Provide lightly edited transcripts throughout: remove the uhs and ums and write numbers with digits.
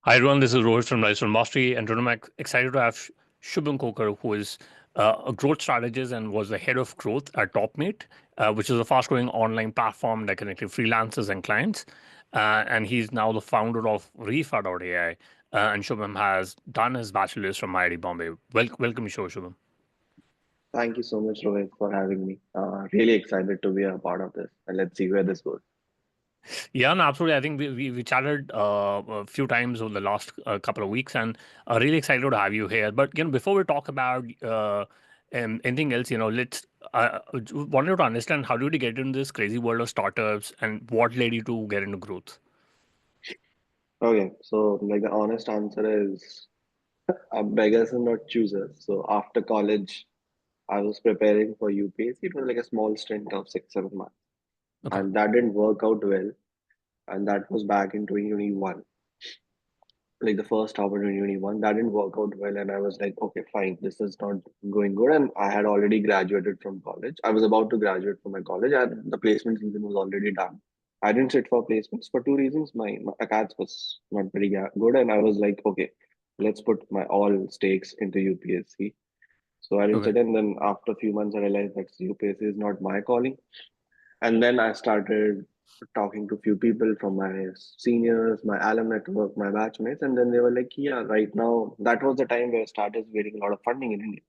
Hi everyone, this is Rohit from Rise from Mastery, and today I'm excited to have Shubham Khoker, who is a growth strategist and was the head of growth at Topmate, which is a fast-growing online platform that connected freelancers and clients. And he's now the founder of Rifa AI. And Shubham has done his bachelor's from IIT Bombay. Welcome, to show, Shubham. Thank you so much, Rohit, for having me. Really excited to be a part of this, and let's see where this goes. Yeah, no, absolutely. I think we chatted a few times over the last couple of weeks, and really excited to have you here. But before we talk about anything else, let's wanted to understand how did you get into this crazy world of startups, and what led you to get into growth? Okay, so like the honest answer is beggars and not choosers. So after college, I was preparing for UPSC. It was like a small stint of 6, 7 months, Okay, and that didn't work out well. And that was back in 2021, like the first half of 2021. That didn't work out well, and I was like, okay, fine, this is not going good. And I had already graduated from college. I was about to graduate from my college, and the placement season was already done. I didn't sit for placements for two reasons. My academics was not very good, and I was like, okay, let's put my all stakes into UPSC. So I didn't okay, sit, and then after a few months, I realized that UPSC is not my calling. And then I started talking to few people from my seniors, my alum network, my batchmates, and then they were like, "Yeah, right now." That was the time where startups were getting a lot of funding in India,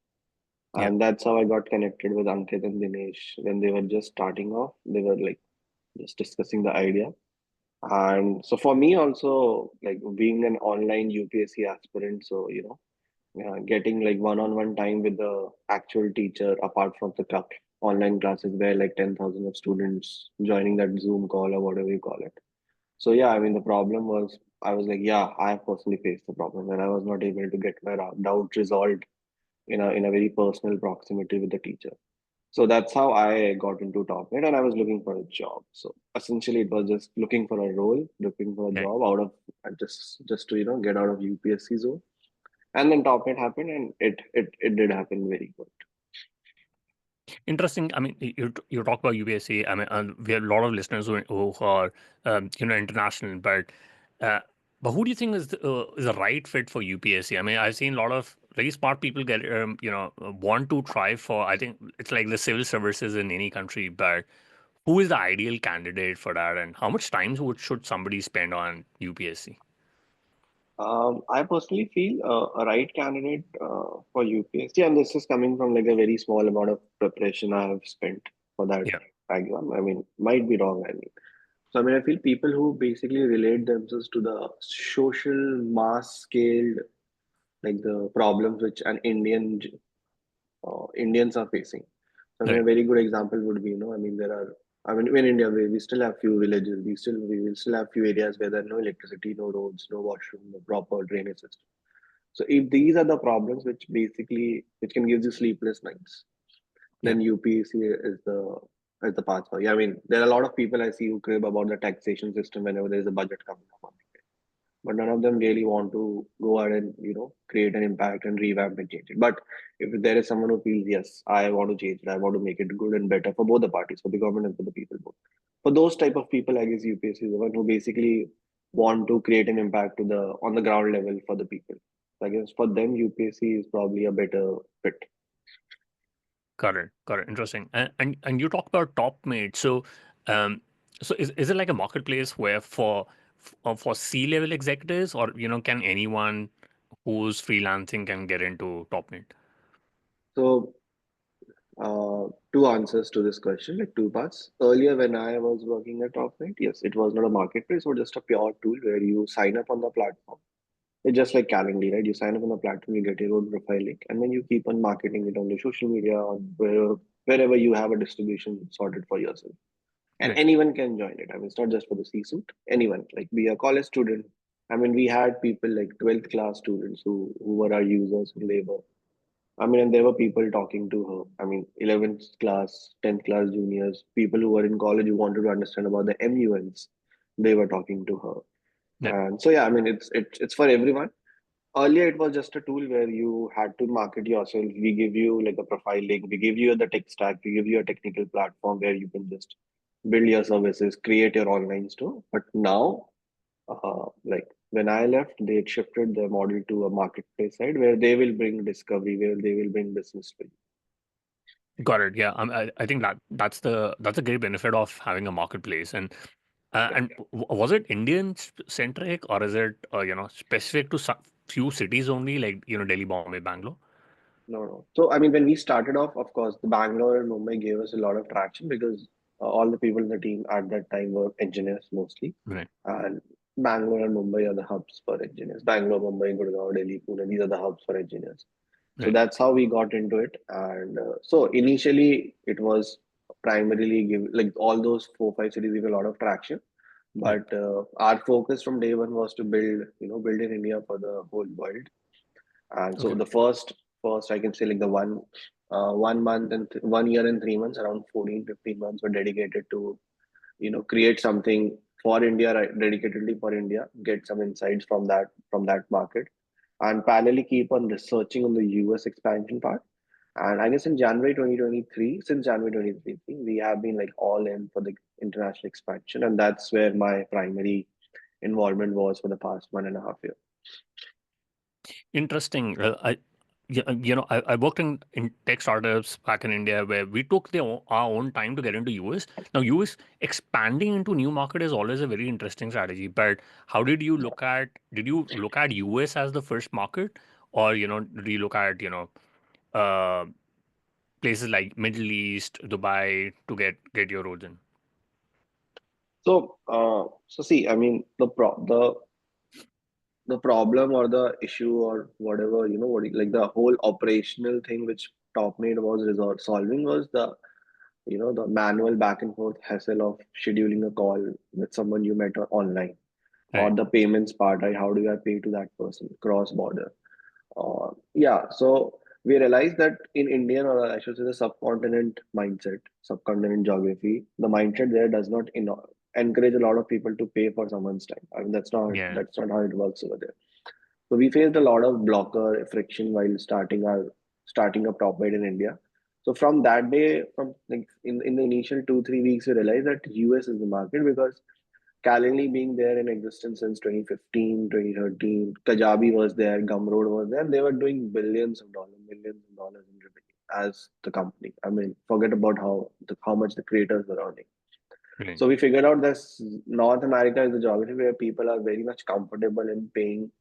yeah, and that's how I got connected with Ankit and Dinesh when they were just starting off. They were like just discussing the idea, and so for me also, like being an online UPSC aspirant, so getting like one-on-one time with the actual teacher apart from the online classes where like 10,000 of students joining that Zoom call or whatever you call it. So yeah, I mean the problem was I was like, yeah, I have personally faced the problem and I was not able to get my doubt resolved in a very personal proximity with the teacher. So that's how I got into Topnet and I was looking for a job. So essentially it was just looking for a role, looking for a okay. job out of just to get out of UPSC zone, and then Topnet happened, and it did happen very good. Interesting. I mean, you talk about UPSC. I mean, we have a lot of listeners who are international, uh, but who do you think is the right fit for UPSC? I mean, I've seen a lot of very smart people get want to try for. I think it's like the civil services in any country, but who is the ideal candidate for that, and how much time should somebody spend on UPSC? I personally feel a right candidate for UPSC, and this is coming from like a very small amount of preparation I have spent for that Yeah, exam. I mean, might be wrong. I mean, so I mean, I feel people who basically relate themselves to the social mass scaled, like the problems which an Indians are facing. So, I mean, a right. very good example would be, I mean, I mean, in India, we still have few villages, we will still have few areas where there are no electricity, no roads, no washroom, no proper drainage system. So, if these are the problems which can give you sleepless nights, Yeah, then UPSC is the path for you. I mean, there are a lot of people I see who crib about the taxation system whenever there is a budget coming up, but none of them really want to go ahead and create an impact and revamp and change it. But if there is someone who feels, yes, I want to change it, I want to make it good and better for both the parties, for the government and for the people both, for those type of people, I guess UPSC is the one who basically want to create an impact to the on the ground level for the people. So I guess for them UPSC is probably a better fit. got it, got it. Interesting. And you talk about Topmate. Um, so is it like a marketplace where for C-level executives, or can anyone who's freelancing can get into Topmate? So two answers to this question, like two parts. Earlier, when I was working at Topnet, yes, it was not a marketplace, or just a pure tool where you sign up on the platform. It's just like Calendly, right? You sign up on the platform, you get your own profile link, and then you keep on marketing it on your social media or wherever you have a distribution sorted for yourself. And Right. anyone can join it. I mean, it's not just for the C-suite. Anyone, like be a college student. I mean, we had people like 12th class students who were our users in labor. I mean, and there were people talking to her. I mean, 11th class, 10th class juniors, people who were in college who wanted to understand about the MUNs, they were talking to her. Yeah. And so, yeah, I mean, it's for everyone. Earlier, it was just a tool where you had to market yourself. We give you like a profile link, we give you the tech stack, we give you a technical platform where you can just build your services, create your online store. But now, like When I left, they had shifted their model to a marketplace side where they will bring discovery, where they will bring business for you. Got it. Yeah, I think that's a great benefit of having a marketplace. Yeah. And was it Indian centric, or is it specific to few cities only, like Delhi, Bombay, Bangalore? No, no. So, I mean, when we started off, of course, the Bangalore and Mumbai gave us a lot of traction because all the people in the team at that time were engineers mostly. Right. And Bangalore and Mumbai are the hubs for engineers. Bangalore, Mumbai, Gurgaon, Delhi, Pune, these are the hubs for engineers. So Right. that's how we got into it. And so initially, it was primarily like all those four, five cities gave a lot of traction. Right. But our focus from day one was to build, build in India for the whole world. And so Okay. the first I can say like the 1 month and 1 year and 3 months, around 14, 15 months were dedicated to, create something for India, right, dedicatedly for India, get some insights from that market, and parallelly keep on researching on the US expansion part. And I guess in January 2023, since January 2023, we have been like all in for the international expansion, and that's where my primary involvement was for the past 1.5 years. Interesting. I worked in tech startups back in India where we took our own time to get into US. Now, US expanding into new market is always a very interesting strategy. But how did you look at US as the first market, or did you look at uh, places like Middle East, Dubai to get your roads in? So see, I mean, the problem or the issue or whatever, like the whole operational thing which Topmate was solving was the manual back and forth hassle of scheduling a call with someone you met online, or Right. the payments part, right? How do I pay to that person cross border? Yeah, so we realized that in Indian, or I should say the subcontinent mindset, subcontinent geography, the mindset there does not encourage a lot of people to pay for someone's time. I mean, Yeah. that's not how it works over there. So we faced a lot of blocker friction while starting up Topmate in India. So from that day, from like in the initial 2 3 weeks, we realized that US is the market because Calendly being there in existence since 2015, 2013, Kajabi was there, Gumroad was there, and they were doing billions of dollars, millions of dollars in revenue as the company. I mean, forget about how much the creators were earning. Right. So we figured out this North America is the geography where people are very much comfortable in paying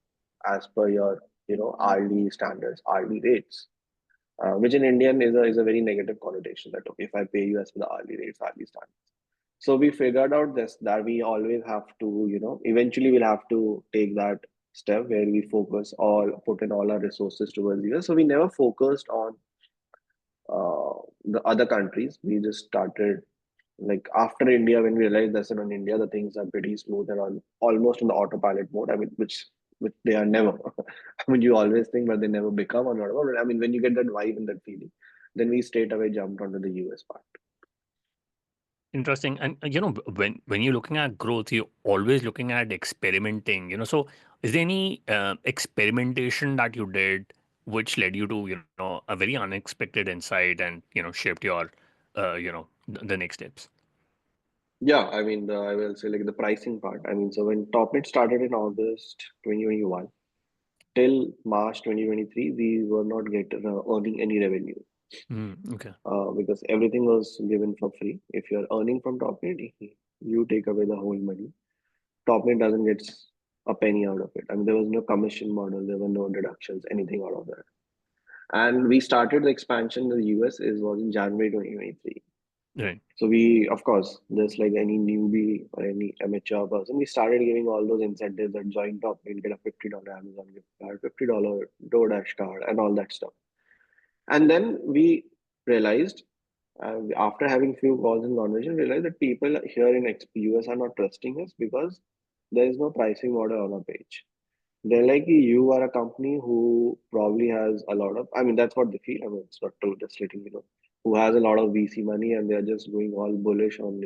as per your hourly standards, hourly rates, which in Indian is a very negative connotation that okay, if I pay you as per the hourly rates, hourly standards. So we figured out this that we always have to, eventually we'll have to take that step where we put in all our resources towards US. So we never focused on the other countries. We just started like after India when we realized that in India the things are pretty smooth and on almost on the autopilot mode. I mean, which they are never. I mean, you always think, but they never become or whatever. I mean, when you get that vibe and that feeling, then we straight away jumped onto the US part. Interesting. And when you're looking at growth, you're always looking at experimenting. So is there any experimentation that you did which led you to a very unexpected insight and shaped your the next steps? Yeah, I mean, I will say like the pricing part. I mean, so when Topnet started in August 2021 till March 2023, we were not earning any revenue Okay. because everything was given for free. If you're earning from Topnet, you take away the whole money. Topnet doesn't get a penny out of it. I mean, there was no commission model, there were no deductions, anything out of that. And we started the expansion in the US was in January 2023. Right. So we, of course, just like any newbie or any amateur person, we started giving all those incentives that join top and get a $50 Amazon gift card, $50 DoorDash card, and all that stuff. And then we realized, after having few calls and conversation, realized that people here in US are not trusting us because there is no pricing model on our page. They're like, you are a company who probably has a lot of, I mean, that's what they feel. I mean, it's not true, just letting who has a lot of VC money and they're just going all bullish on,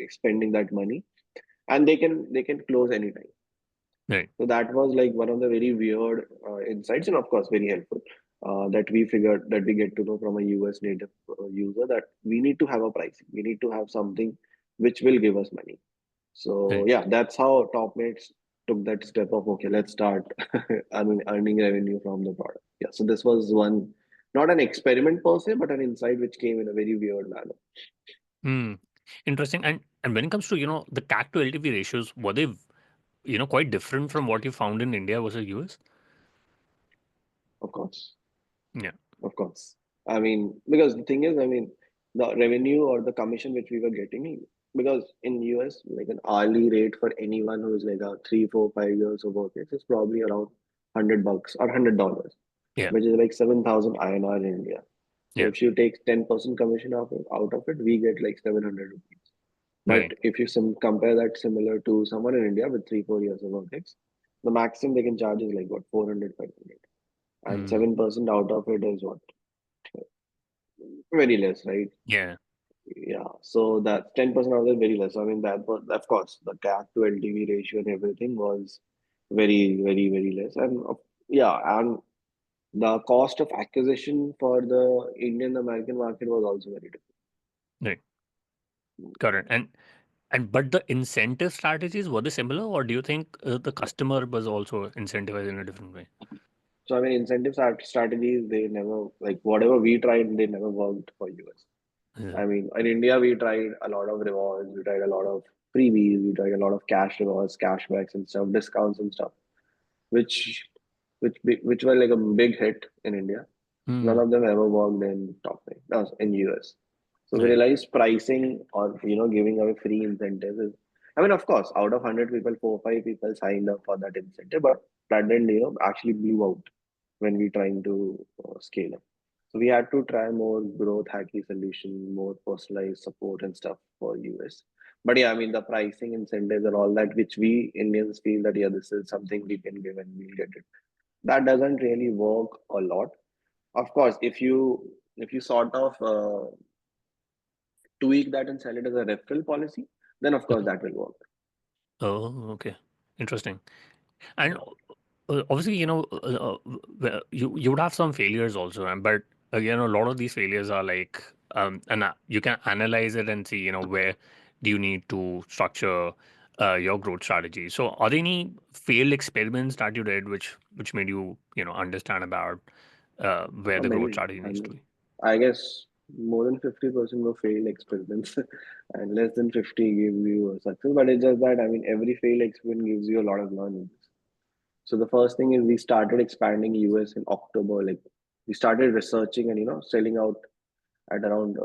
spending that money and they can close anytime. Right. So that was like one of the very weird insights and of course very helpful that we figured that we get to know from a US native user that we need to have a pricing. We need to have something which will give us money. So Right. yeah, that's how Topmates. took that step of, okay, let's start earning revenue from the product. Yeah, so this was one, not an experiment per se, but an insight which came in a very weird manner. Hmm. Interesting. And when it comes to, the CAC to LTV ratios, were they, quite different from what you found in India versus US? Of course, Yeah. of course. I mean, because the thing is, I mean, the revenue or the commission which we were getting, because in US, like an hourly rate for anyone who is like a 3, 4, 5 years of work, is probably around $100 or $100, Yeah. which is like 7,000 INR in India. So Yeah. if you take 10% commission out of it, we get like 700 rupees. But Right. if you compare that similar to someone in India with 3, 4 years of work, the maximum they can charge is like what, 400, 500. And Mm. 7% out of it is what? Very less, right? Yeah. Yeah. So that 10% of it is very less. I mean, that was, of course, the CAC to LTV ratio and everything was very, very, very less. And yeah, and the cost of acquisition for the Indian American market was also very Right. Correct. And but the incentive strategies, were they similar, or do you think the customer was also incentivized in a different way? So I mean, incentive strategies, they never, like whatever we tried, they never worked for US. Yeah. I mean, in India, we tried a lot of rewards, we tried a lot of freebies, we tried a lot of cash rewards, cashbacks and stuff, discounts and stuff, which which were like a big hit in India. None Hmm. of them ever worked in Topmate, no, in US. So we Right. realized pricing or giving away free incentives is. I mean, of course, out of 100 people, 4, 5 people signed up for that incentive, but that didn't actually blew out when we trying to scale up. So we had to try more growth hacky solution, more personalized support and stuff for US. But yeah, I mean the pricing incentives and all that, which we Indians feel that yeah, this is something we can give and we'll get it. That doesn't really work a lot. Of course, if you sort of tweak that and sell it as a referral policy, then of course Okay. that will work. Oh, okay. Interesting. And obviously, you would have some failures also, but again, a lot of these failures are like, and you can analyze it and see, where do you need to structure your growth strategy. So, are there any failed experiments that you did which made you, understand about where the growth Many, strategy I needs to mean, be? I guess more than 50% were failed experiments, and less than 50 give you a success. But it's just that, I mean, every failed experiment gives you a lot of learnings. So the first thing is we started expanding US in October. Like we started researching and selling out at around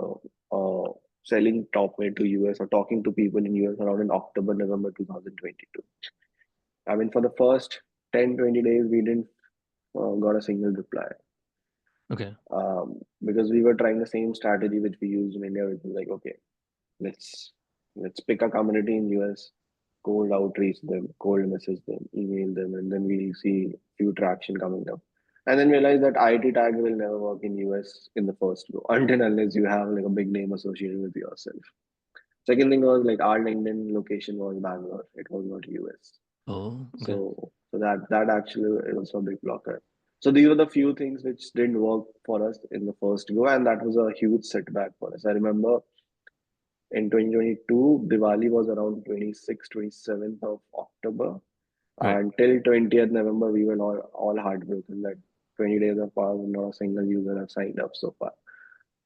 selling Topware to US or talking to people in US around in October, November 2022. I mean, for the first 10, 20 days, we didn't got a single reply, Okay. because we were trying the same strategy which we used in India, which was like, okay, let's let's pick a community in US, cold outreach them, cold message them, email them, and then we'll see few traction coming up. And then realize that IT tag will never work in US in the first go until unless you have like a big name associated with yourself. Second thing was like our LinkedIn location was Bangalore, it was not US. Oh, okay. So that actually was a big blocker. So these were the few things which didn't work for us in the first go, and that was a huge setback for us. I remember in 2022, Diwali was around 26th, 27th of October. Right. And till 20th November, we were all heartbroken that 20 days have passed and not a single user have signed up so far.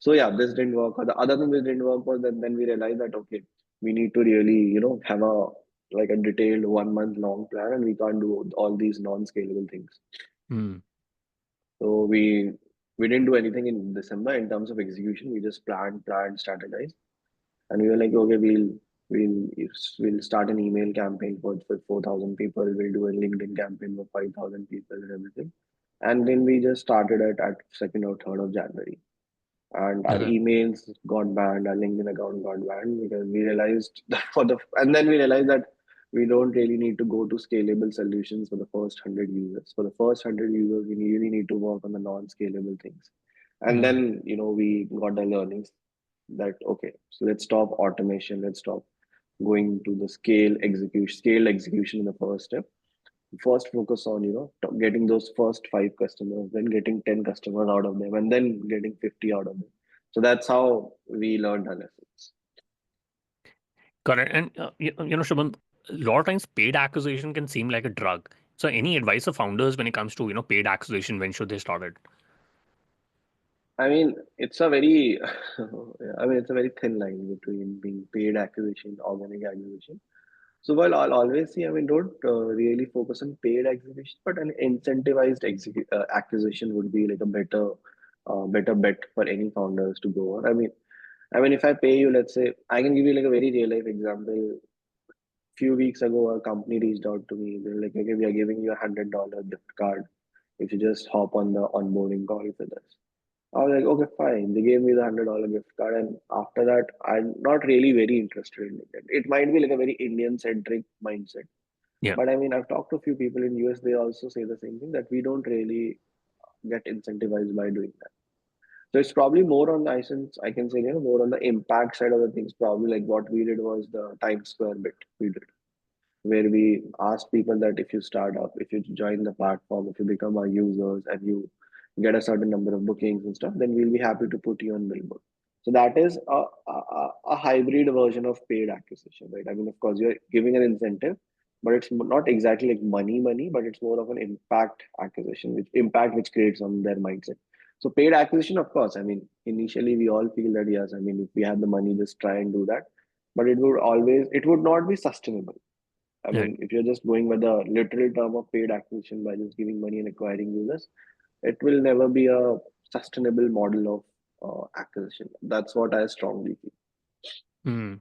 So yeah, this didn't work. Or the other thing which didn't work was that then we realized that okay, we need to really, have a like a detailed 1 month long plan and we can't do all these non-scalable things. Hmm. So we didn't do anything in December in terms of execution. We just planned, strategized. And we were like, okay, we'll we'll start an email campaign for 4,000 people. We'll do a LinkedIn campaign for 5,000 people and everything. And then we just started it at 2nd or 3rd of January. And our Okay. emails got banned, our LinkedIn account got banned because we realized that and then we realized that we don't really need to go to scalable solutions for the first 100 users. For the first 100 users, we really need to work on the non-scalable things. And Hmm. then, we got the learnings that, okay, so let's stop automation, let's stop going to the scale execution in the first step. First focus on getting those first 5 customers, then getting 10 customers out of them, and then getting 50 out of them. So that's how we learned our lessons. Correct. And Shubham, a lot of times paid acquisition can seem like a drug. So any advice for founders when it comes to, paid acquisition, when should they start it? I mean, it's a very, I mean, it's a very thin line between being paid acquisition, organic acquisition. So while I'll always say, I mean, don't really focus on paid acquisition, but an incentivized acquisition would be like a better bet for any founders to go on. I mean, if I pay you, let's say, I can give you like a very real life example. Few weeks ago, a company reached out to me. They're like, okay, we are giving you $100 gift card if you just hop on the onboarding call with us. I was like, okay, fine. They gave me the $100 gift card, and after that, I'm not really very interested in it. It might be like a very Indian centric mindset, Yeah. but I mean, I've talked to a few people in US. They also say the same thing that we don't really get incentivized by doing that. So it's probably more on I since I can say more on the impact side of the things. Probably like what we did was the Times Square bit we did where we ask people that if you start up, if you join the platform, if you become our users and you get a certain number of bookings and stuff, then we'll be happy to put you on billboard. So that is a hybrid version of paid acquisition, right? I mean, of course, you're giving an incentive, but it's not exactly like money, but it's more of an impact acquisition, which creates on their mindset. So paid acquisition, of course, I mean, initially we all feel that yes, I mean, if we have the money, just try and do that. But it would not be sustainable. I Right. mean, if you're just going with the literal term of paid acquisition by just giving money and acquiring users, it will never be a sustainable model of acquisition. That's what I strongly feel. Mm.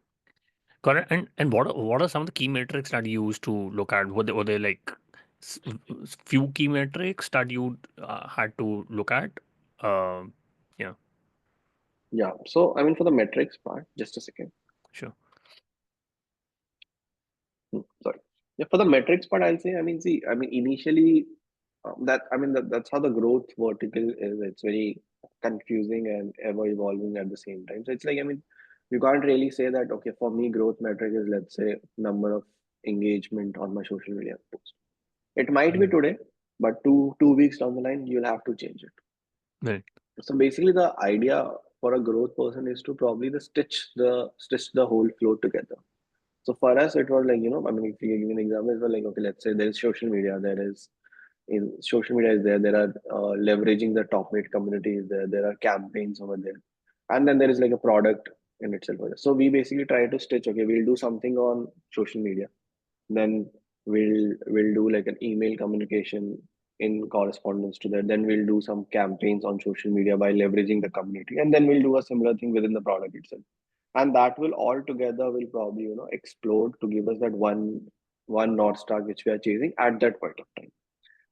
Correct. And what are some of the key metrics that you used to look at? Were they like s- few key metrics that you had to look at? Um, yeah, Yeah. So, I mean, for the metrics part, just a second. sure. Sorry. Yeah, for the metrics part, I'll say, I mean, see, I mean, initially, that's how the growth vertical is. It's very confusing and ever evolving at the same time. So it's like, I mean, you can't really say that, okay, for me, growth metric is, let's say, number of engagement on my social media post. It might be Mm. today, but two weeks down the line, you'll have to change it. Right. So basically, the idea for a growth person is to probably stitch the whole flow together. So for us, it was like, I mean, if you give an example, it was like, okay, let's say there is social media, social media is there, there are leveraging the Topmate community is there, there are campaigns over there. And then there is like a product in itself. So we basically try to stitch, okay, we'll do something on social media. Then we'll do like an email communication in correspondence to that. Then we'll do some campaigns on social media by leveraging the community. And then we'll do a similar thing within the product itself, and that will all together will probably explode to give us that one north star which we are chasing at that point of time,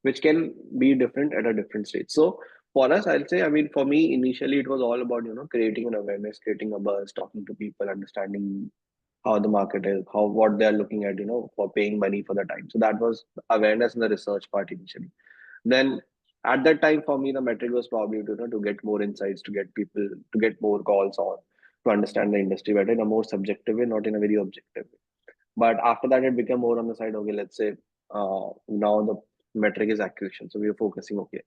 which can be different at a different stage. So for us, I'll say, I mean, for me initially it was all about creating an awareness, creating a buzz, talking to people, understanding how the market is, how what they are looking at, for paying money for the time. So that was awareness in the research part initially. Then at that time, for me, the metric was probably to get more insights, to get people, to get more calls on, to understand the industry better in a more subjective way, not in a very objective way. But after that, it became more on the side. Okay, let's say now the metric is acquisition, so we are focusing. Okay,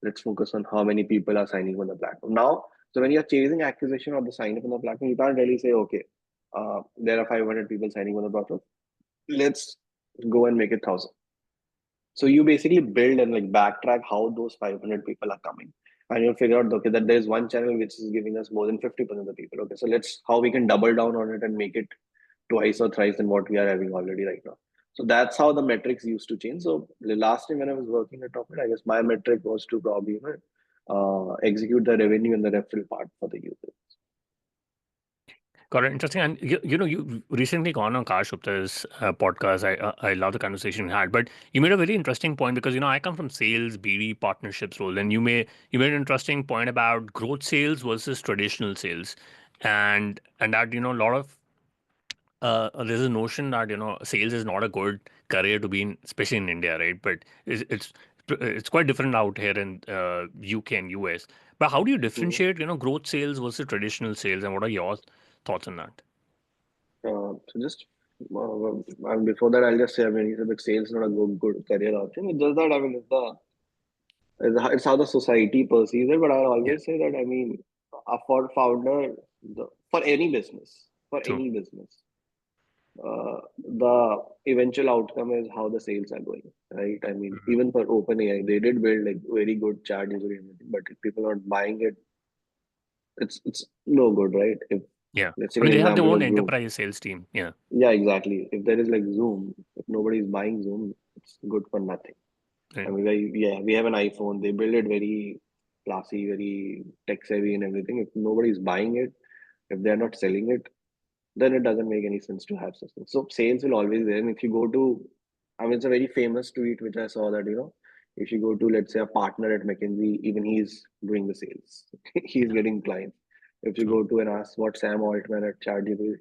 let's focus on how many people are signing on the platform now. So when you're chasing acquisition or the sign up on the platform, you can't really say, okay, there are 500 people signing on the platform. Let's go and make it 1,000. So you basically build and like backtrack how those 500 people are coming. And you'll figure out, okay, that there's one channel which is giving us more than 50% of the people. Okay, so let's how we can double down on it and make it twice or thrice than what we are having already right now. So that's how the metrics used to change. So the last time when I was working at Topnet, I guess my metric was to probably execute the revenue and the referral part for the user. Got it. Interesting. And you recently gone on Kash Gupta's podcast. I love the conversation we had. But you made a very interesting point because I come from sales, BD, partnerships role, and you made an interesting point about growth sales versus traditional sales, and that a lot of there's a notion that sales is not a good career to be in, especially in India, right? But it's quite different out here in UK and US. But how do you Mhm. differentiate growth sales versus traditional sales, and what are your thoughts on that? So just and before that, I'll just say, I mean, he said that sales is not a good career option. It's just that, I mean, it's how the society perceives it. But I'll Yeah, always say that, I mean, for founder, for any business, true. the eventual outcome is how the sales are going, right? I mean, Mhm. even for OpenAI, they did build like very good chat user and everything, but if people are not buying it, it's no good, right? If Yeah. let's I take mean, an they have their example own of Zoom. enterprise sales team. Yeah. Yeah, exactly. If there is like Zoom, if nobody's buying Zoom, it's good for nothing. I Right. mean, yeah, we have an iPhone. They build it very classy, very tech savvy and everything. If nobody's buying it, if they're not selling it, then it doesn't make any sense to have such things. So sales will always there. And if you go to, I mean, it's a very famous tweet which I saw that, if you go to, let's say, a partner at McKinsey, even he's doing the sales. He's Yeah. getting clients. If you True. go to and ask what Sam Altman at ChatGPT,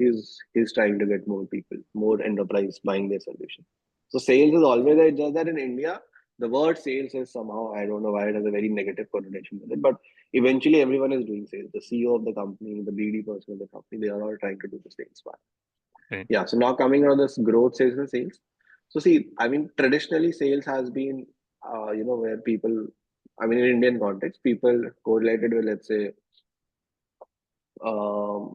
he's trying to get more people, more enterprise buying their solution. So sales is always there. Just that in India, the word sales is somehow, I don't know why it has a very negative connotation with it, but eventually everyone is doing sales. The CEO of the company, the BD person of the company, they are all trying to do the sales part. Right. Yeah. So now coming on this growth sales and sales. So see, I mean, traditionally sales has been, where people, I mean, in Indian context, people correlated with, let's say, um,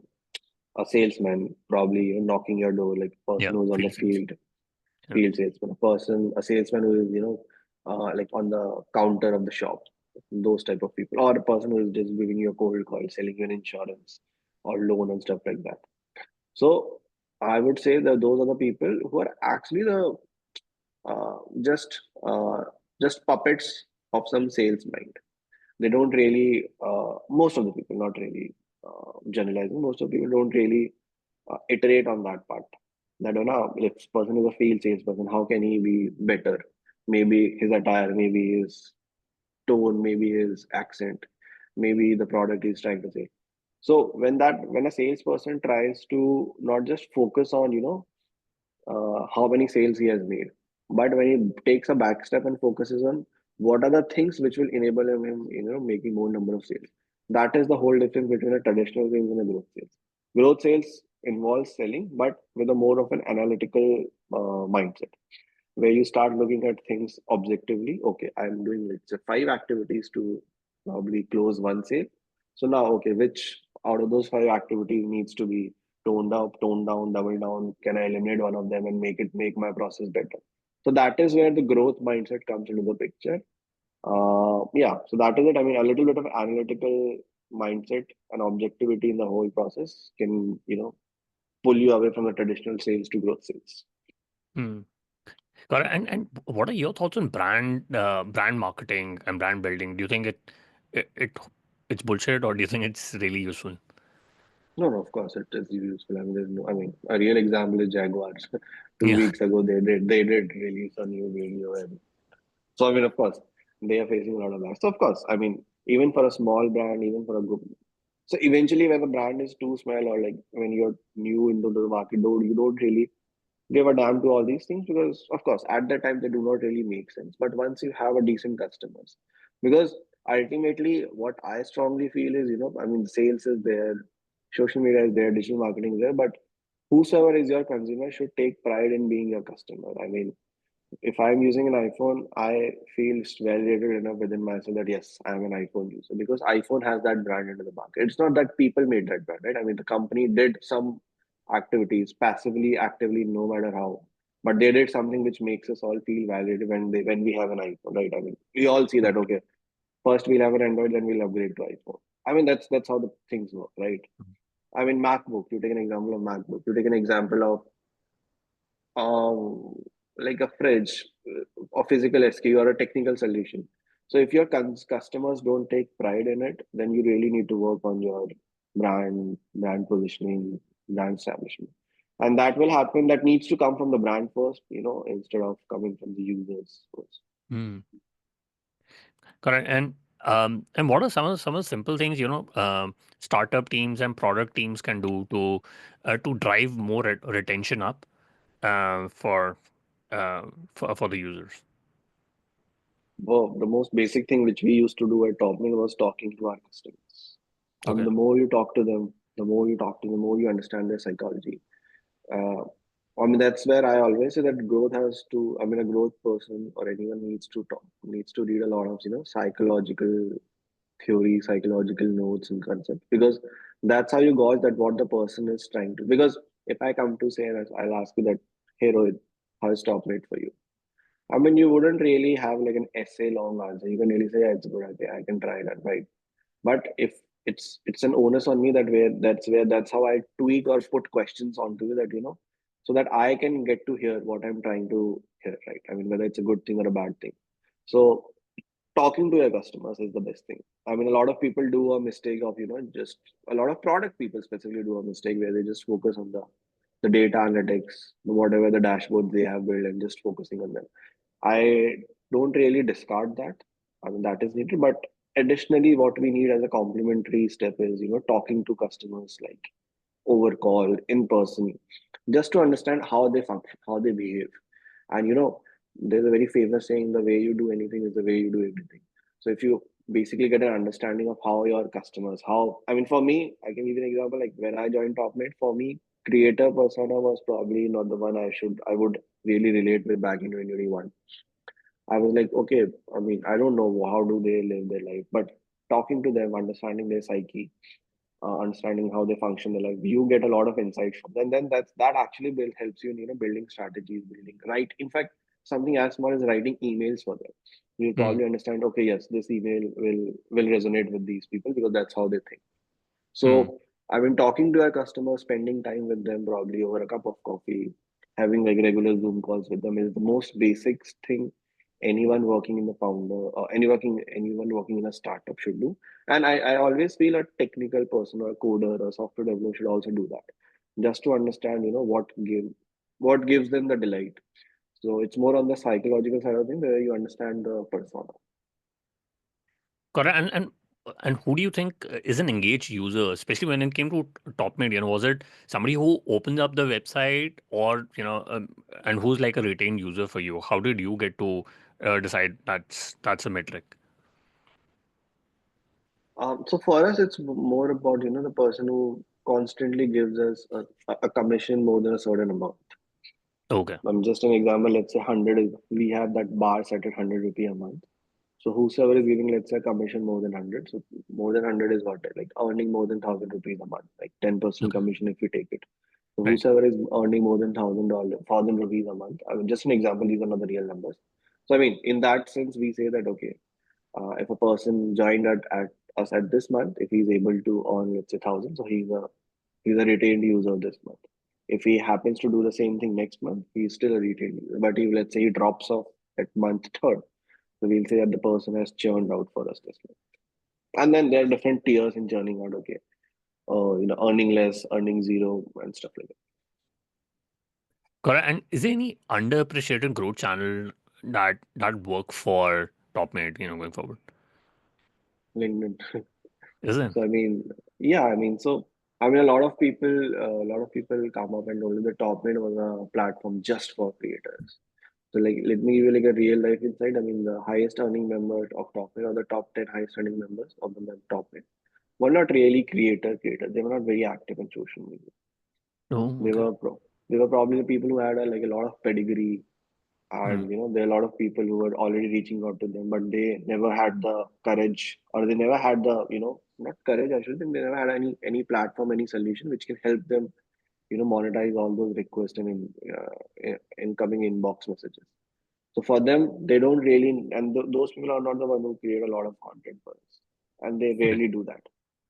a salesman probably knocking your door, like a person Yeah. who's on the Field sales. Yeah. field salesman, a salesman who is, like on the counter of the shop, those type of people, or a person who is just giving you a cold call, selling you an insurance or loan and stuff like that. So I would say that those are the people who are actually the uh, just uh, just puppets of some sales mind. They don't really, most of the people, not really generalizing, most of the people don't really iterate on that part. That, if this person is a field salesperson, how can he be better? Maybe his attire, maybe his tone, maybe his accent, maybe the product he's trying to say. So when a salesperson tries to not just focus on, how many sales he has made. But when he takes a back step and focuses on what are the things which will enable him, making more number of sales. That is the whole difference between a traditional sales and a growth sales. Growth sales involves selling, but with a more of an analytical mindset, where you start looking at things objectively. Okay, I'm doing, let's say, 5 activities to probably close one sale. So now, okay, which out of those 5 activities needs to be toned up, toned down, double down? Can I eliminate one of them and make my process better? So that is where the growth mindset comes into the picture. Yeah, so that is it. I mean, a little bit of analytical mindset and objectivity in the whole process can, pull you away from the traditional sales to growth sales. Hmm. Got it. And what are your thoughts on brand marketing and brand building? Do you think it it's bullshit, or do you think it's really useful? No, no, of course it is useful. I mean, there's no, I mean, a real example is Jaguars. two Yeah. weeks ago, they did release a new video, and so I mean, of course, they are facing a lot of that. So of course, I mean, even for a small brand, even for a group. So eventually, when the brand is too small, or like when you're new into the market, you don't really give a damn to all these things, because of course at that time they do not really make sense. But once you have a decent customers, because ultimately what I strongly feel is, I mean, sales is there, social media is there, digital marketing is there, but whosoever is your consumer should take pride in being your customer. I mean, if I'm using an iPhone, I feel validated enough within myself that yes, I'm an iPhone user, because iPhone has that brand into the market. It's not that people made that brand, right? I mean, the company did some activities passively, actively, no matter how, but they did something which makes us all feel validated when we have an iPhone, right? I mean, we all see that. Okay, first we'll have an Android, then we'll upgrade to iPhone. I mean, that's how the things work, right? I mean, MacBook. You take an example of MacBook. You take an example of um, like a fridge, a physical SKU or a technical solution. So if your customers don't take pride in it, then you really need to work on your brand positioning, brand establishment. And that will happen. That needs to come from the brand first, instead of coming from the users first. Hmm. Correct. And what are some of the simple things startup teams and product teams can do to drive more retention up uh, for uh, for the users? Well, the most basic thing which we used to do at Topmate was talking to our customers. Okay. The more you talk to them, the more you understand their psychology. Uh, I mean, that's where I always say that growth has to, I mean, a growth person or anyone needs to read a lot of, psychological theory, psychological notes and concepts, because that's how you gauge that what the person is trying to. Because if I come to say and I'll ask you that, hey Rohit, how's Topmate for you? I mean, you wouldn't really have like an essay long answer. You can really say, yeah, it's good. Okay, I can try that, right? But if it's an onus on me that where that's how I tweak or put questions onto you that so that I can get to hear what I'm trying to hear, right? I mean, whether it's a good thing or a bad thing. So talking to your customers is the best thing. I mean, a lot of people do a mistake of just a lot of product people specifically do a mistake where they just focus on the data analytics, whatever the dashboards they have built, and just focusing on them. I don't really discard that. I mean, that is needed. But additionally, what we need as a complementary step is, talking to customers like over call, in person, just to understand how they function, how they behave. And, there's a very famous saying, the way you do anything is the way you do everything. So if you basically get an understanding of how your customers, I mean, for me, I can give you an example, like when I joined Topmate, for me, creator persona was probably not the one I would really relate with back in 2021. I was like, okay, I mean, I don't know how do they live their life, but talking to them, understanding their psyche, understanding how they function in their life, you get a lot of insights from them. Then that actually helps you in building strategies, building right. In fact, something as small as writing emails for them, you'll Hmm. probably understand. Okay, yes, this email will resonate with these people because that's how they think. Hmm. So I've been talking to our customers, spending time with them probably over a cup of coffee, having like regular Zoom calls with them is the most basic thing anyone working in the founder or anyone working in a startup should do. And I always feel a technical person or a coder or software developer should also do that. Just to understand, what gives them the delight. So it's more on the psychological side of things where you understand the persona. Correct. And who do you think is an engaged user, especially when it came to Topmate? Was it somebody who opens up the website, or and who's like a retained user for you? How did you get to decide that's a metric? So for us, it's more about the person who constantly gives us a commission more than a certain amount. Okay. Just an example. Let's say 100 is we have that bar set at 100 rupee a month. So whosoever is giving, let's say, a commission more than 100. So more than 100 is what, like earning more than 1,000 rupees a month, like 10% Okay. commission if you take it. So Right. whosoever is earning more than $1,000, 1,000 rupees a month. I mean, just an example. These are not the real numbers. So I mean, in that sense, we say that okay, if a person joined at us at this month, if he's able to earn let's say 1,000, so he's a retained user this month. If he happens to do the same thing next month, he's still a retained user. But if let's say he drops off at month third, so we'll say that the person has churned out for us this month. And then there are different tiers in churning out. Okay, earning less, earning zero, and stuff like Correct. And is there any underappreciated growth channel that work for Topmate, going forward? that. LinkedIn. Isn't? So I mean, yeah, I mean, so I mean, a lot of people come up and told me the Topmate was a platform just for creators. So like, let me give you like a real life insight. I mean, the highest earning members of Topmate or the top 10 highest earning members of the Topmate were not really creators. They were not very active in social media. Oh, They okay. were they were probably the people who had like a lot of pedigree, Hmm. and there are a lot of people who were already reaching out to them, but they never had the courage, or they never had the not courage, I should think. They never had any platform, any solution which can help them monetize all those requests and incoming inbox messages. So for them, they don't really, and those people are not the one who create a lot of content for us, and they Right. rarely do that.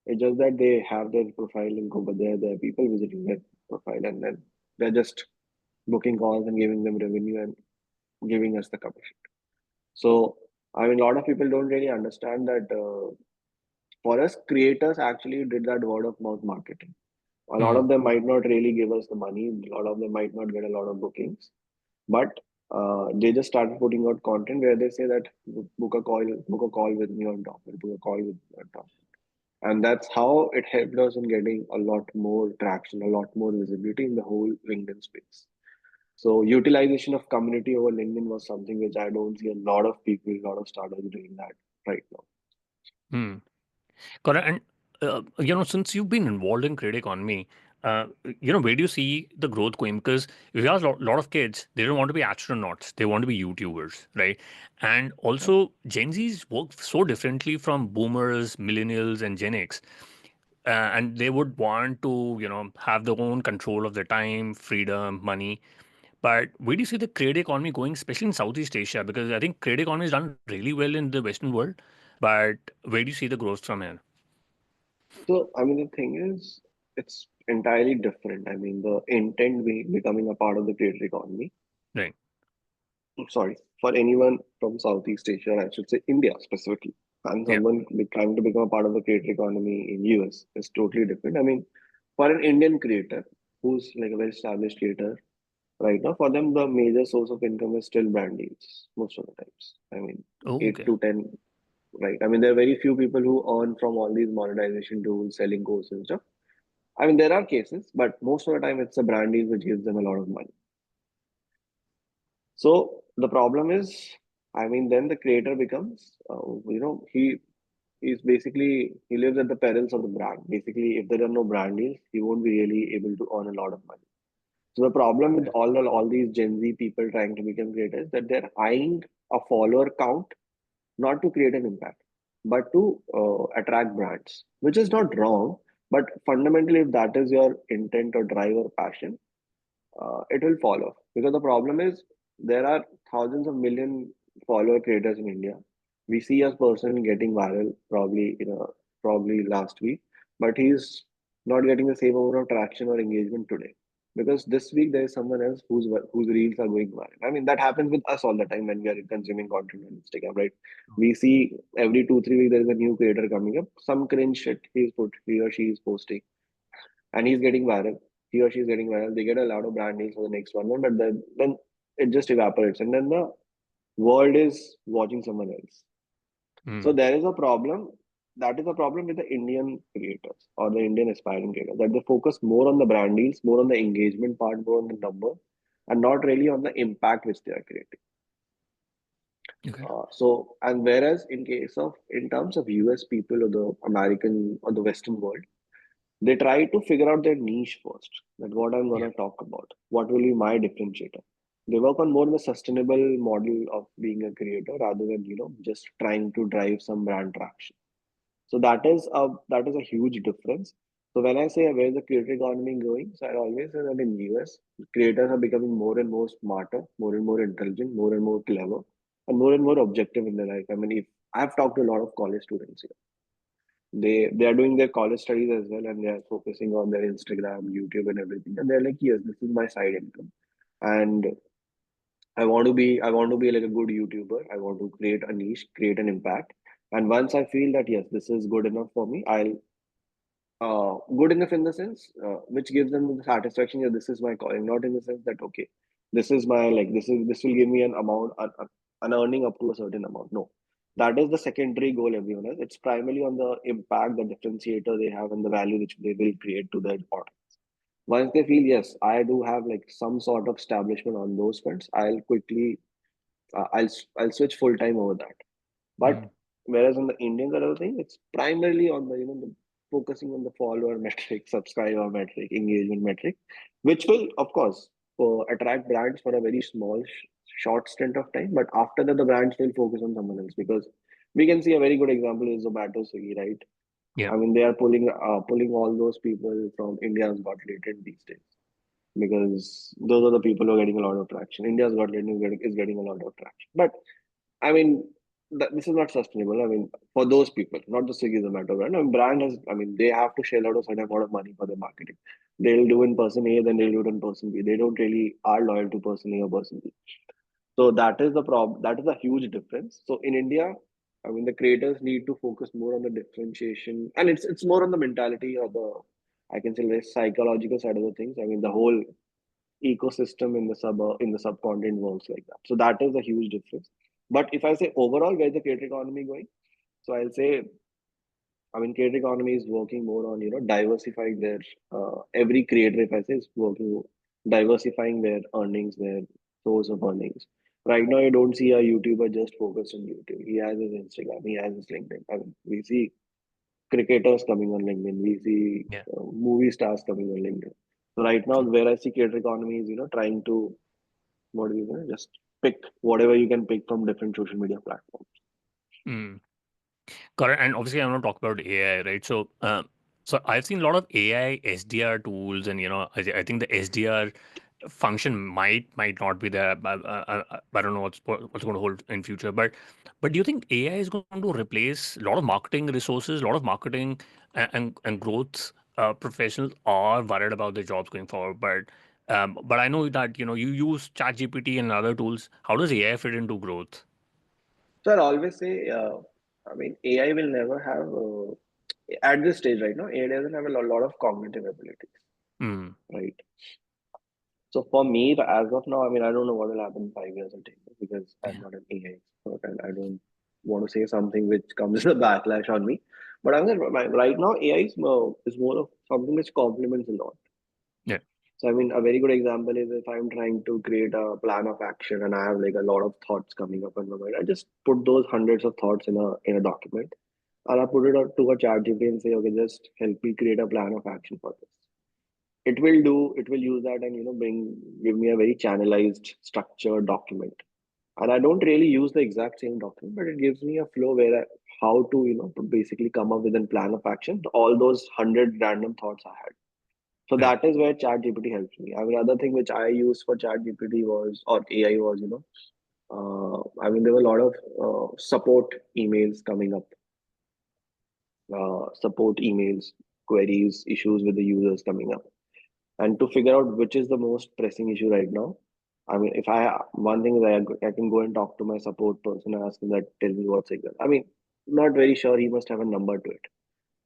It's just that they have their profile link over there. There are people visiting their profile, and then they're just booking calls and giving them revenue and giving us the commission. So I mean, a lot of people don't really understand that. For us, creators actually did that word of mouth marketing. A lot Hmm. of them might not really give us the money. A lot of them might not get a lot of bookings, but they just started putting out content where they say that book a call with me on top, book a call with me on top, and that's how it helped us in getting a lot more traction, a lot more visibility in the whole LinkedIn space. So utilization of community over LinkedIn was something which I don't see a lot of people, a lot of startups doing that right now. Hmm. Correct. And since you've been involved in creative economy, where do you see the growth going? Because if you ask a lot of kids, they don't want to be astronauts; they want to be YouTubers, right? And also, Gen Zs work so differently from Boomers, Millennials, and Gen X. and they would want to, have their own control of their time, freedom, money. But where do you see the creator economy going, especially in Southeast Asia? Because I think creator economy is done really well in the Western world, but where do you see the growth from here? So, I mean, the thing is, it's entirely different. I mean, the intent becoming a part of the creator economy, Right. sorry, for anyone from Southeast Asia, I should say India specifically, and Yeah. someone trying to become a part of the creator economy in US is totally different. I mean, for an Indian creator who's like a very established creator right now, for them the major source of income is still brand deals most of the times. I mean, Oh, eight okay. to ten, right? I mean, there are very few people who earn from all these monetization tools, selling courses and stuff. I mean, there are cases, but most of the time it's a brand deal which gives them a lot of money. So the problem is, I mean, then the creator becomes, he's basically he lives at the perils of the brand. Basically, if there are no brand deals, he won't be really able to earn a lot of money. So the problem with Okay. all these Gen Z people trying to become creators that they're eyeing a follower count not to create an impact, but to attract brands, which is not wrong. But fundamentally, if that is your intent or drive or passion, it will follow. Because the problem is there are thousands of million follower creators in India. We see a person getting viral probably last week, but he's not getting the same amount of traction or engagement today. Because this week there is someone else whose reels are going viral. I mean that happens with us all the time when we are consuming content on Instagram, right? We see every 2 3 weeks there is a new creator coming up, some cringe shit he or she is posting and he's getting viral. He or she is getting viral. They get a lot of brand deals for the next 1 month, but then it just evaporates, and then the world is watching someone else. So Mm. there is a problem. That is a problem with the Indian creators or the Indian aspiring creators that they focus more on the brand deals, more on the engagement part, more on the number, and not really on the impact which they are creating. Okay. And whereas in terms of US people or the American or the Western world, they try to figure out their niche first. That what I'm Yeah. gonna talk about. What will be my differentiator? They work on more the sustainable model of being a creator rather than just trying to drive some brand traction. So that is a huge difference. So when I say where the creator economy going, so I always say that in US, creators are becoming more and more smarter, more and more intelligent, more and more clever, and more objective in their life. I mean, if I've talked to a lot of college students here, they are doing their college studies as well, and they are focusing on their Instagram, YouTube, and everything. And they're like, yes, this is my side income, and I want to be like a good YouTuber. I want to create a niche, create an impact. And once I feel that yes, this is good enough for me, I'll good enough in the sense which gives them the satisfaction. Yeah, this is my calling, not in the sense that okay, this will give me an amount, an earning up to a certain amount. No, that is the secondary goal everyone has. It's primarily on the impact, the differentiator they have, and the value which they will create to their audience. Once they feel yes, I do have like some sort of establishment on those fronts, I'll switch full time over that. But Mm. whereas on the Indian side of the thing, it's primarily on the focusing on the follower metric, subscriber metric, engagement metric, which will of course attract brands for a very small, short stint of time. But after that, the brands will focus on someone else because we can see a very good example is Zomato, Swiggy, right? Yeah. I mean, they are pulling all those people from India's Got Latent these days because those are the people who are getting a lot of traction. India's Got Latent is getting a lot of traction, but I mean, this is not sustainable. I mean, for those people, not the Swiggy Zomato brand. I mean, brand has, I mean, they have to shell out a certain amount of money for their marketing. They'll do in person A, then they'll do it in person B. They don't really are loyal to person A or person B. So that is the problem. That is a huge difference. So in India, I mean, the creators need to focus more on the differentiation, and it's more on the mentality or the I can say the psychological side of the things. I mean, the whole ecosystem in the subcontinent works like that. So that is a huge difference. But if I say overall, where's the creator economy going? So I'll say, I mean, creator economy is working more on diversifying their every creator. If I say is working diversifying their earnings, their source of earnings. Right now, you don't see a YouTuber just focused on YouTube. He has his Instagram, he has his LinkedIn. I mean, we see cricketers coming on LinkedIn. We see Yeah. movie stars coming on LinkedIn. So right now, True. where I see creator economy is, trying to what do you know, just pick whatever you can pick from different social media platforms. Mm. Correct. And obviously, I want to talk about AI, right? So, So I've seen a lot of AI SDR tools, and I think the SDR function might not be there. I don't know what's going to hold in future. But do you think AI is going to replace a lot of marketing resources, a lot of marketing and growth professionals are worried about their jobs going forward. But I know that you use ChatGPT and other tools. How does AI fit into growth? So I'll always say, I mean, AI will never have, at this stage right now, AI doesn't have a lot of cognitive abilities, Mm, right? So for me, as of now, I mean, I don't know what will happen in 5 years or 10 years because I'm yeah. not an AI expert and I don't want to say something which comes as a backlash on me. But I'm saying right now, AI is more of something which complements a lot. Yeah. So I mean, a very good example is if I'm trying to create a plan of action and I have like a lot of thoughts coming up in my mind, I just put those hundreds of thoughts in a document and I put it out to a chat GPT and say, okay, just help me create a plan of action for this. It will use that and give me a very channelized, structured document. And I don't really use the exact same document, but it gives me a flow where how to basically come up with a plan of action. All those 100 random thoughts I had. So Right. that is where ChatGPT helps me. I mean, other thing which I used for ChatGPT was, or AI was, I mean, there were a lot of support emails coming up, support emails, queries, issues with the users coming up, and to figure out which is the most pressing issue right now. I mean, if I one thing is I can go and talk to my support person and ask him that tell me what's exact. I mean, not very sure he must have a number to it.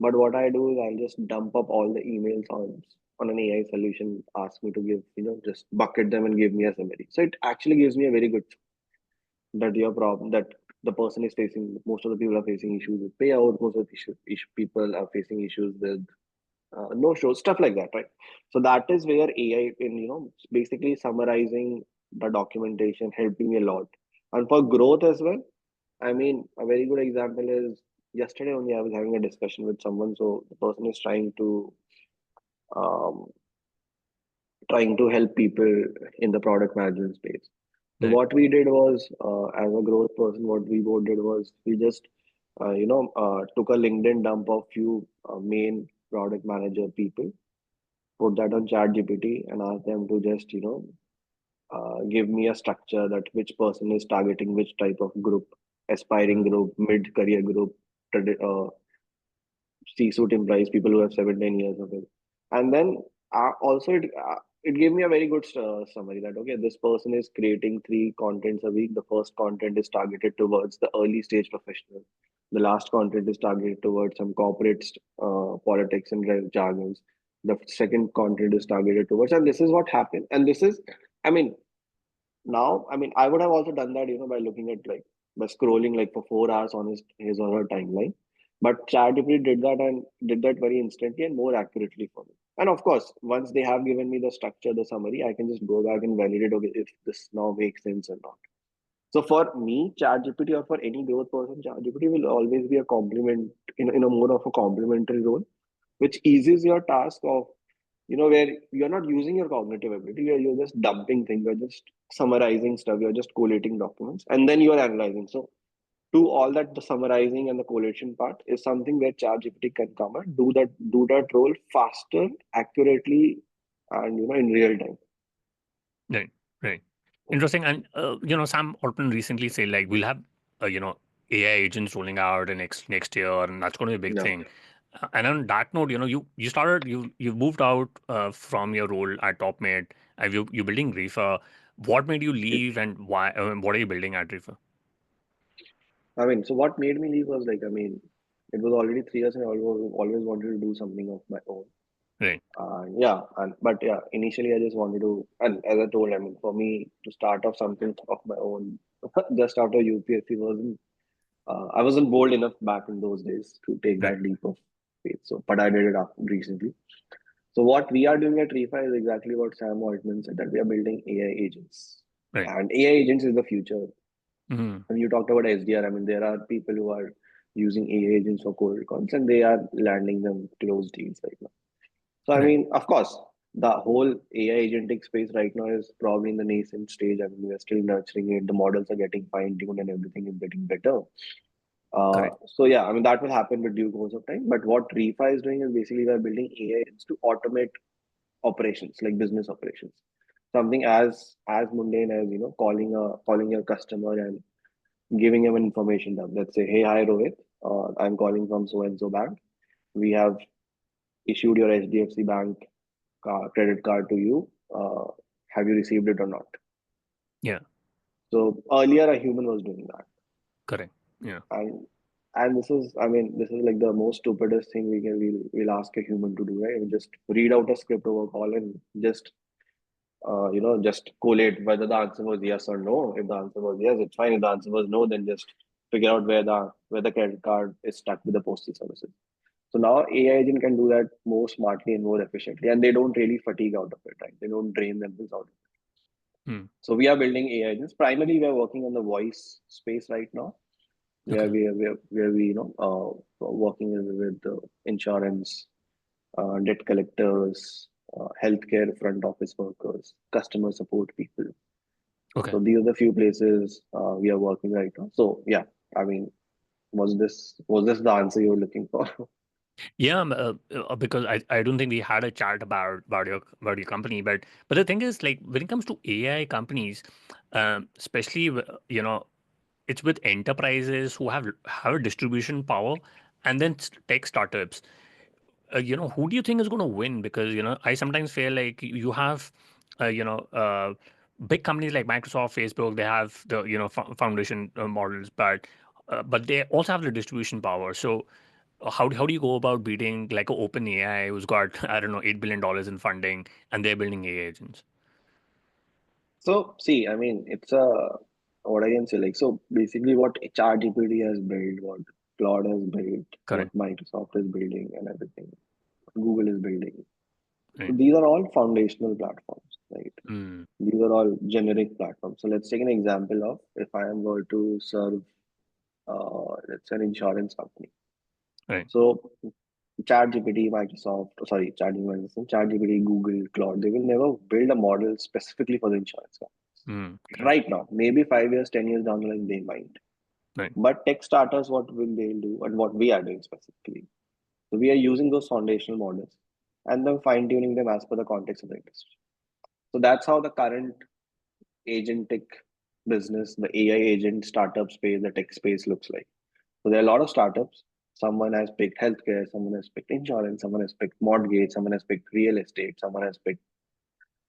But what I do is I'll just dump up all the emails on an AI solution, ask me to give, just bucket them and give me a summary. So it actually gives me a very good that your problem that the person is facing. Most of the people are facing issues with payout. Most of the people are facing issues with no shows, stuff like that, right? So that is where AI, in basically summarizing the documentation, helping me a lot. And for growth as well, I mean, a very good example is yesterday only I was having a discussion with someone. So the person is um, trying to help people in the product management space. So Right. what we did was, as a growth person, what we both did was we just, took a LinkedIn dump of few main product manager people, put that on ChatGPT, and ask them to just, give me a structure that which person is targeting which type of group, aspiring group, mid-career group, C-suite employees, people who have 7, 10 years of it. And then also it gave me a very good summary that, okay, this person is creating 3 contents a week. The first content is targeted towards the early stage professional. The last content is targeted towards some corporate politics and jargons. The second content is targeted towards, and this is what happened. And this is, I mean, now, I mean, I would have also done that, by looking at like by scrolling like for 4 hours on his or her timeline. But ChatGPT did that and did that very instantly and more accurately for me. And of course, once they have given me the structure, the summary, I can just go back and validate, okay, if this now makes sense or not. So for me, ChatGPT or for any growth person, ChatGPT will always be a complement in a more of a complementary role, which eases your task of where you're not using your cognitive ability, you're just dumping things, you're just summarizing stuff, you're just collating documents, and then you're analyzing. So do all that, the summarizing and the collation part is something where ChatGPT can come and do that role faster, accurately, and in real time. Right, right. Interesting. And Sam Altman recently said like we'll have AI agents rolling out in next year, and that's going to be a big Yeah. thing. And on that note, you started you moved out from your role at Topmate. You're building Rifa. What made you leave, and why? What are you building at Rifa? I mean, so what made me leave was like, I mean, it was already 3 years and I always wanted to do something of my own. Right, But yeah, initially I just wanted to, and as I told, I mean, for me to start off something of my own, just after UPSC I wasn't bold enough back in those days to take right, that leap of faith. So, but I did it up recently. So what we are doing at Refi is exactly what Sam Altman said, that we are building AI agents, right. and AI agents is the future. Hmm. And you talked about SDR. I mean, there are people who are using AI agents for cold calls, and they are landing them close deals right now. So, I Right, mean, of course, the whole AI agentic space right now is probably in the nascent stage. I mean, we are still nurturing it. The models are getting fine tuned and everything is getting better. Correct. So yeah, I mean that will happen with due course of time. But what Refi is doing is basically we're building AI agents to automate operations like business operations. Something as mundane as calling your customer and giving him information dump. Let's say, hey, hi Rohit, I'm calling from so and so bank. We have issued your HDFC Bank credit card to you. Have you received it or not? Yeah. So earlier, a human was doing that, Correct. Yeah. and this is like the most stupidest thing we'll ask a human to do, right? We just read out a script over call and just collate whether the answer was yes or no. If the answer was yes, it's fine. If the answer was no, then just figure out where the credit card is stuck with the postal services. So now AI agent can do that more smartly and more efficiently, and they don't really fatigue out of it, right? They don't drain themselves out. Hmm. So we are building AI agents. Primarily, we are working on the voice space right now, where Okay. we working with insurance, debt collectors, healthcare front office workers, customer support people. Okay. So these are the few places we are working right now. So yeah, I mean, was this the answer you were looking for? Yeah, because I don't think we had a chat about your company, but the thing is, like, when it comes to AI companies, especially it's with enterprises who have a distribution power, and then tech startups. Who do you think is going to win? Because I sometimes feel like you have, uh, you know, uh, big companies like Microsoft, Facebook. They have the foundation models, but they also have the distribution power. So how do you go about beating like an open AI who's got I don't know $8 billion in funding and they're building AI agents? So see, I mean, it's a what I can say. Like, so basically, what ChatGPT has built, what Claude has built, what Correct. Microsoft is building, and everything, what Google is building. So Right. these are all foundational platforms, right? Mm. These are all generic platforms. So let's take an example of if I am going to serve, let's say, an insurance company. Right. So ChatGPT, Microsoft, sorry, ChatGPT, Google, Claude, they will never build a model specifically for the insurance Mm. company. Correct. Right now, maybe 5 years, 10 years down the line, they might. Right. But tech starters, what will they do, and what we are doing specifically? So we are using those foundational models and then fine tuning them as per the context of the industry. So that's how the current agentic business, the AI agent startup space, the tech space looks like. So there are a lot of startups. Someone has picked healthcare, someone has picked insurance, someone has picked mortgage, someone has picked real estate, someone has picked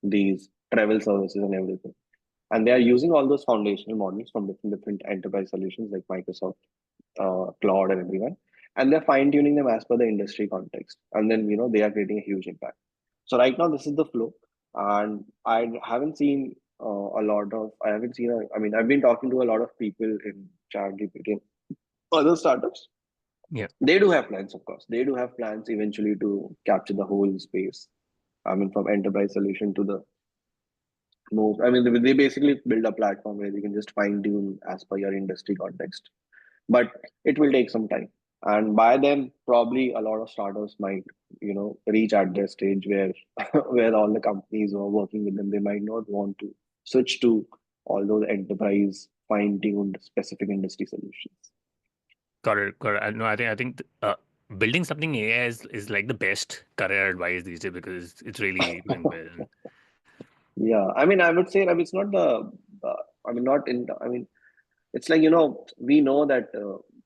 these travel services and everything. And they are using all those foundational models from different enterprise solutions like Microsoft, Claude, and everyone. And they're fine tuning them as per the industry context. And then, they are creating a huge impact. So right now, this is the flow. And I haven't seen I haven't seen, I've been talking to a lot of people in ChatGPT, other startups. Yeah. They do have plans, of course. They do have plans eventually to capture the whole space. I mean, from enterprise solution to the most. I mean, they basically build a platform where you can just fine tune as per your industry context. But it will take some time. And by then, probably a lot of startups might, reach at their stage where where all the companies who are working with them, they might not want to switch to all those enterprise fine-tuned specific industry solutions. Correct. Correct. No, I think building something AI is like the best career advice these days because it's really doing well. Yeah, I would say, it's not not in, it's like, we know that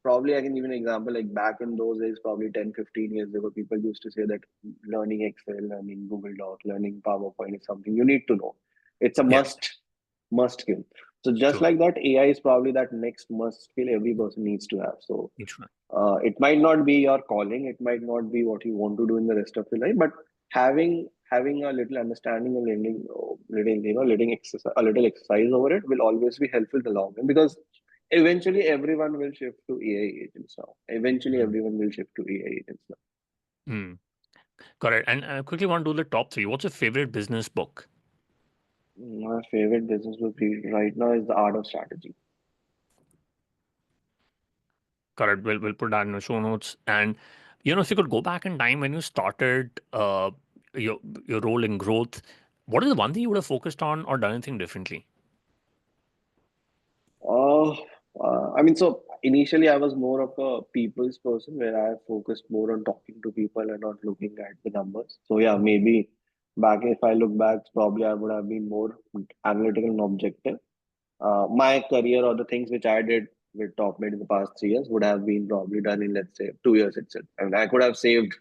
probably I can give an example like back in those days, probably 10, 15 years ago, people used to say that learning Excel, learning Google Doc, learning PowerPoint is something you need to know. It's a Yeah. must skill. So just True. like that, AI is probably that next must skill every person needs to have. So Each one. it might not be your calling, it might not be what you want to do in the rest of your life, but having a little understanding and letting exercise a little exercise over it will always be helpful in the long run, because eventually everyone will shift to AI agents now. Eventually Mm. everyone will shift to AI agents now. Mm. Correct. And quickly want to do the top three. What's your favorite business book? My favorite business book right now is The Art of Strategy. Correct. We'll put that in the show notes. And if you could go back in time when you started your your role in growth, what is the one thing you would have focused on or done anything differently? Uh, so initially I was more of a people's person where I focused more on talking to people and not looking at the numbers. So yeah, maybe back if I look back, probably I would have been more analytical and objective. My career or the things which I did with Topmate in the past 3 years would have been probably done in, let's say, 2 years itself. And I could have saved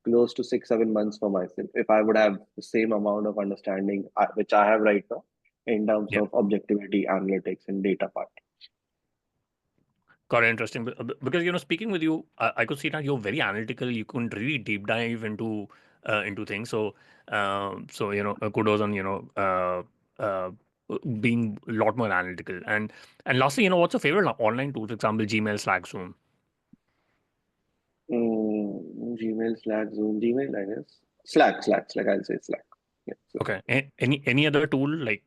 close to 6, 7 months for myself if I would have the same amount of understanding which I have right now in terms Yeah. of objectivity, analytics, and data part. Quite interesting because speaking with you, I could see that you're very analytical. You can really deep dive into things. So kudos on uh, being a lot more analytical. And lastly, what's your favorite online tool? For example, Gmail, Slack, Zoom. Gmail, Slack, Zoom, Gmail, I guess. Slack. I'll say Slack. Yeah, Slack. Okay. Any other tool like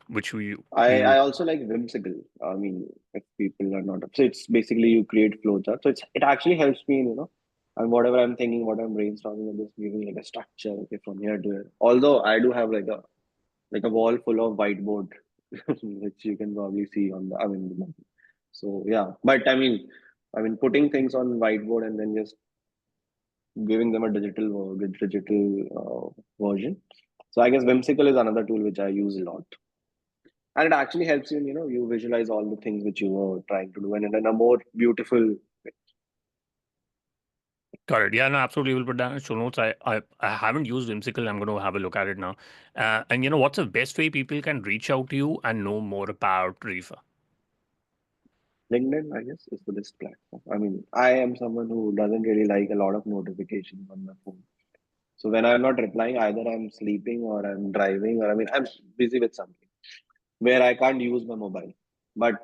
which I you also like Whimsical. I mean, if people are not, so it's basically you create flowchart. So it actually helps me, and whatever I'm thinking, what I'm brainstorming, I'm just giving like a structure. Okay, from here to here. Although I do have like a wall full of whiteboard, which you can probably see on the. I mean, so yeah. But I mean, putting things on whiteboard and then just giving them a digital version. So I guess Whimsical is another tool which I use a lot, and it actually helps you. You visualize all the things which you were trying to do, and in a more beautiful way. got it. Yeah, no, absolutely. We'll put that in show notes. I haven't used Whimsical. I'm going to have a look at it now. And what's the best way people can reach out to you and know more about Reefa? LinkedIn, I guess, is the best platform. I mean, I am someone who doesn't really like a lot of notifications on my phone. So when I'm not replying, either I'm sleeping or I'm driving, or I mean, I'm busy with something where I can't use my mobile. But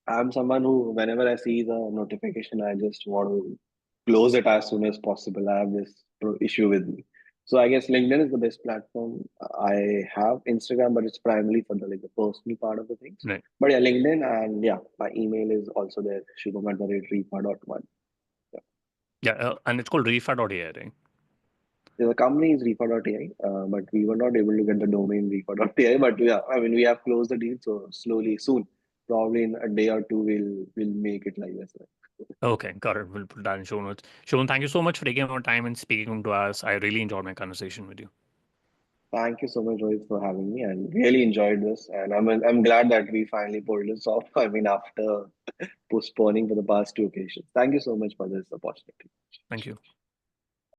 I'm someone who, whenever I see the notification, I just want to close it as soon as possible. I have this issue with me. So I guess LinkedIn is the best platform. I have Instagram, but it's primarily for the personal part of the things. Right. But yeah, LinkedIn, and yeah, my email is also there, shubham@rifa.1. Yeah. Yeah, and it's called Reefa.ai, right? The company is Rifa.ai, but we were not able to get the domain Rifa.ai. But yeah, I mean, we have closed the deal, so slowly, soon, probably in a day or two, we'll make it live as well. Okay, got it. We'll put that in show notes. Sean, thank you so much for taking our time and speaking to us. I really enjoyed my conversation with you. Thank you so much, Rohit, for having me, and really enjoyed this. And I'm glad that we finally pulled this off. I mean, after postponing for the past two occasions. Thank you so much for this opportunity. Thank you.